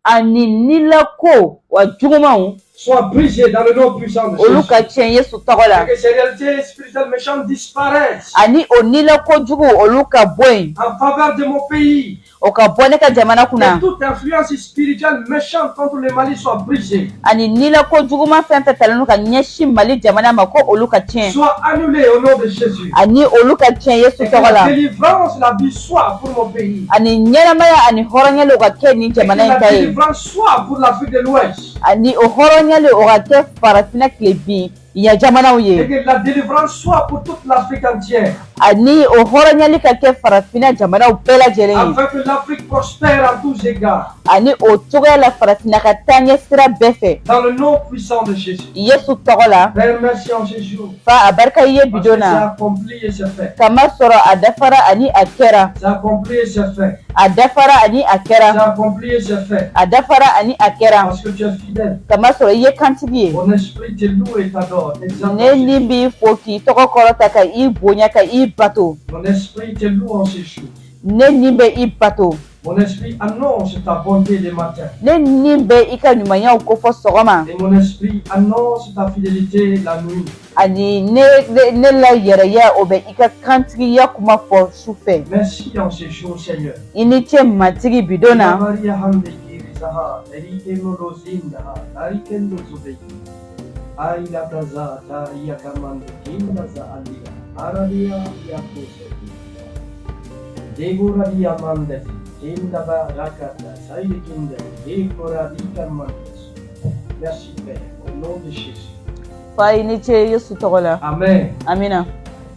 ani nilako wa jugumanw soient brisées dans le nom puissant de olu Jésus. ka tiɲɛ Yesu tɔgɔ la Et que ces réalités spirituelles méchantes disparaissent ani o nilako jugu olu ka bɔ yen en faveur de mon pays. o ka bɔ ne ka jamana Que kunna toute influence spirituelle méchante contre le Mali soit brisée, ani nilako juguman fɛn fɛn talen no ka ɲɛsin Mali jamana ma ko olu ka tiɲɛ soit annulée au nom de Jésus. ani olu ka tiɲɛ Yesu Et que tɔgɔ la la délivrance, la vie soit pour mon pays. ani ɲɛnamaya ani hɔrɔnyali o ka kɛ nin Et que jamana in la ta ye délivrance soit pour l'Afrique de l'Ouest. ani o hɔrɔnyali o ka kɛ farafina tile bin ya jamanaw Et ye que la délivrance soit pour toute l'Afrique entière. ani o hɔrɔnyali ka kɛ farafina jamanaw bɛɛ lajɛlen ye Afin que l'Afrique prospère en tous égards. ani o cogoya la farafina ka taa ɲɛ sira bɛɛ fɛ Dans le nom puissant de Jésus. Yesu tɔgɔ la Père, merci en Jésus. fa a barika i ye Parce que bidon c'est na accompli et c'est fait. kamasɔrɔ a dafara ani a kɛra C'est accompli et c'est fait. a dafara ani a C'est kɛra accompli et c'est fait. a dafara ani a kɛra Parce que tu es fidèle. kamasɔrɔ i ye kantigi ye Mon esprit te loue et t'adore. T'exalte en ne Jésus. ni b'i fo k'i tɔgɔ kɔrɔta ka i bonya ka i bato Mon esprit te loue en ces jours. ne ni bɛ i bato Mon esprit annonce ta bonté les matins. ne ni bɛ i ka ɲumanyaw kofɔ sɔgɔma Et mon esprit annonce ta fidélité la nuit. ani ne la yɛrɛya o bɛ i ka kantigiya kuma fɔ su fɛ Merci en ces jours, Seigneur. i ni ce matigi bidon na Maria Hande Kirizaha, Erikeno Rozinda, Arikendo Zubeki. Aila Taza, Taria Kamande, Kindaza Alia, Aradia Yakose. Degoradia Mandes, Kindaba Rakata, Saïd Kinder, Degoradia Mandes. Merci Père, au nom de Jésus. fa i ni ce Yesu tɔgɔ la Amen. amina